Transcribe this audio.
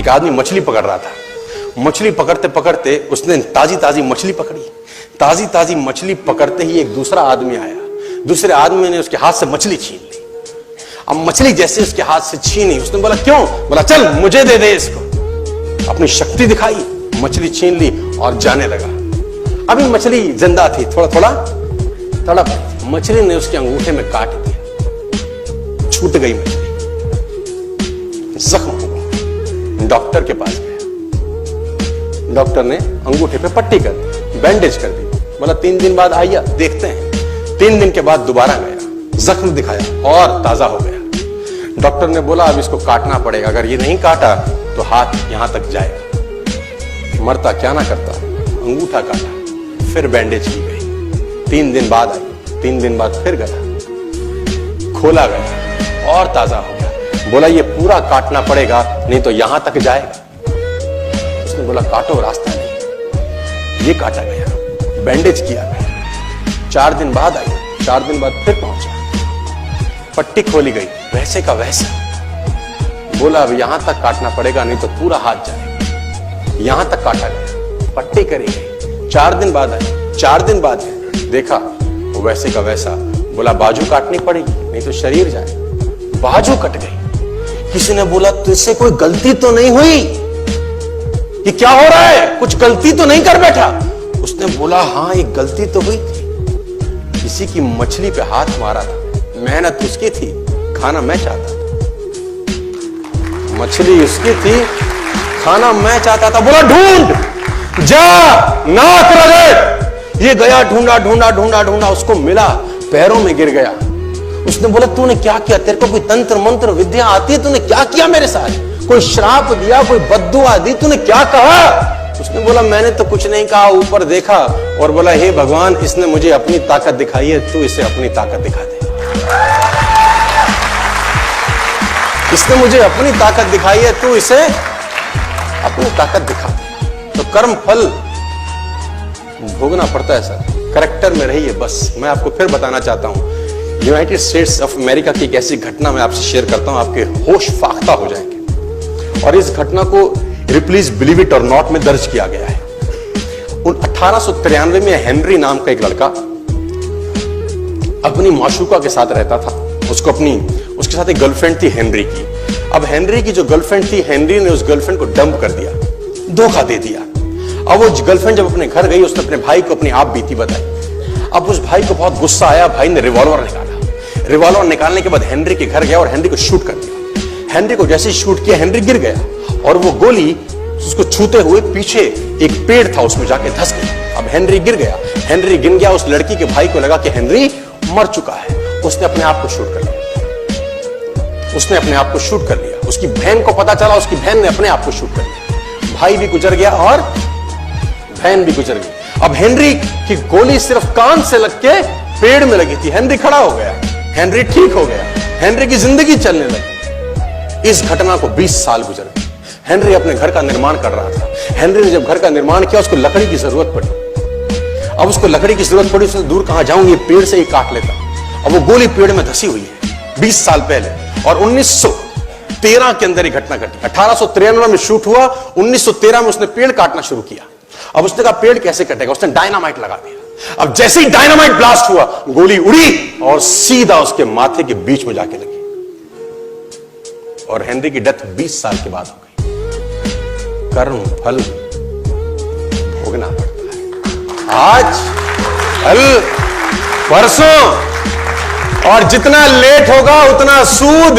एक आदमी मछली पकड़ रहा था। मछली पकड़ते पकड़ते उसने ताजी ताजी मछली पकड़ी। ताजी ताजी मछली पकड़ते ही एक दूसरा आदमी आया। दूसरे आदमी ने उसके हाथ से मछली छीन ली। अब मछली जैसे उसके हाथ से छीनी, उसने बोला क्यों? बोला चल मुझे दे दे इसको। अपनी शक्ति दिखाई, मछली छीन ली और जाने लगा। अभी मछली जिंदा थी, थोड़ा थोड़ा तड़प। मछली ने उसके अंगूठे में काट दिया, छूट गई मछली, जख्म हुआ। डॉक्टर के पास गया। डॉक्टर ने अंगूठे पे पट्टी कर दी, बैंडेज कर दी। बोला 3 दिन बाद आइए देखते हैं। 3 दिन के बाद दोबारा गया, जख्म दिखाया और ताजा हो गया। डॉक्टर ने बोला अब इसको काटना पड़ेगा, अगर ये नहीं काटा तो हाथ यहां तक जाएगा। मरता क्या ना करता, अंगूठा काटा, फिर बैंडेज की गई। 3 दिन बाद आई, 3 दिन बाद फिर गया, खोला गया और ताजा हो गया। बोला ये पूरा काटना पड़ेगा नहीं तो यहां तक जाएगा। उसने बोला काटो, रास्ता नहीं। ये काटा गया, बैंडेज किया गया। 4 दिन बाद आई, 4 दिन बाद फिर पहुंचा, पट्टी खोली गई, वैसे का वैसा। बोला अब यहां तक काटना पड़ेगा नहीं तो पूरा हाथ जाएगा। यहां तक काटा गया, पट्टी करी गई। 4 दिन बाद आई, 4 दिन बाद देखा वैसे का वैसा। बोला बाजू काटनी पड़ेगी नहीं तो शरीर जाए। बाजू कट गई। किसी ने बोला तुझसे कोई गलती तो नहीं हुई? ये क्या हो रहा है? कुछ गलती तो नहीं कर बैठा? उसने बोला हाँ एक गलती तो हुई थी। किसी की मछली पे हाथ मारा था, मेहनत उसकी थी, खाना मैं चाहता था। मछली उसकी थी, खाना मैं चाहता था। बोला ढूंढ, जा, नाक रगड़। ये गया, ढूंढा ढूंढा ढूंढा ढूंढा, उसको मिला, पैरों में गिर गया। उसने बोला तूने क्या किया? तेरे को कोई तंत्र मंत्र विद्या आती है? तूने क्या किया मेरे साथ? कोई श्राप दिया, कोई बद्दुआ दी? तूने क्या कहा? उसने बोला मैंने तो कुछ नहीं कहा, ऊपर देखा और बोला हे भगवान इसने मुझे अपनी ताकत दिखाई है, तू इसे अपनी ताकत दिखा दे। इसने मुझे अपनी ताकत दिखाई है, तू इसे अपनी ताकत दिखा दे। तो कर्म फल भोगना पड़ता है सर, करेक्टर में रहिए बस। मैं आपको फिर बताना चाहता हूं, यूनाइटेड स्टेट्स ऑफ अमेरिका की एक ऐसी घटना मैं आपसे शेयर करता हूं, आपके होश फाख्ता हो जाएंगे। और इस घटना को प्लीज बिलीव इट और नॉट में दर्ज किया गया है। 1893 में हेनरी नाम का एक लड़का अपनी माशूका के साथ रहता था। उसके साथ एक गर्लफ्रेंड थी हेनरी की। अब हेनरी की जो गर्लफ्रेंड थी, हेनरी ने उस गर्लफ्रेंड को डंप कर दिया, धोखा दे दिया। अब वो गर्लफ्रेंड जब अपने घर गई, उसने अपने भाई को अपनी आप बीती बताई। अब उस भाई को बहुत गुस्सा आया, भाई ने रिवॉल्वर निकाला। रिवॉल्वर निकालने के बाद हेनरी के घर गया और हेनरी को शूट कर दिया। हेनरी को जैसे ही शूट किया, हेनरी गिर गया और वो गोली उसको छूते हुए पीछे एक पेड़ था उसमें जाके धंस गई। अब हेनरी गिर गया। हेनरी गिर गया, उस लड़की के भाई को लगा कि हेनरी मर चुका है। उसने अपने आप को शूट कर लिया। उसने अपने आप को शूट कर लिया। उसकी बहन को पता चला, उसकी बहन ने अपने आप को शूट कर लिया। भाई भी गुजर गया और बहन भी गुजर गई। अब हेनरी की गोली सिर्फ कान से लग के पेड़ में लगी थी। हेनरी खड़ा हो गया, हेनरी ठीक हो गया, हेनरी की जिंदगी चलने लगी। इस घटना को 20 साल गुजर गए। हेनरी अपने घर का निर्माण कर रहा था। हेनरी ने जब घर का निर्माण किया, उसको लकड़ी की जरूरत पड़ी। अब उसको लकड़ी की जरूरत पड़ी, उसने दूर कहां जाऊं, ये पेड़ से ही काट लेता। अब वो गोली पेड़ में धसी हुई है 20 साल पहले। और 1913 के अंदर ये घटना घटी। 1893 में शूट हुआ, 1913 में उसने पेड़ काटना शुरू किया। अब उसने कहा पेड़ कैसे कटेगा? उसने डायनामाइट लगा दिया। अब जैसे ही डायनामाइट ब्लास्ट हुआ, गोली उड़ी और सीधा उसके माथे के बीच में जाके लगी और हेनरी की डेथ 20 साल के बाद हो गई। कर्म फल भोगना पड़ता है, आज कल परसों, और जितना लेट होगा उतना सूद।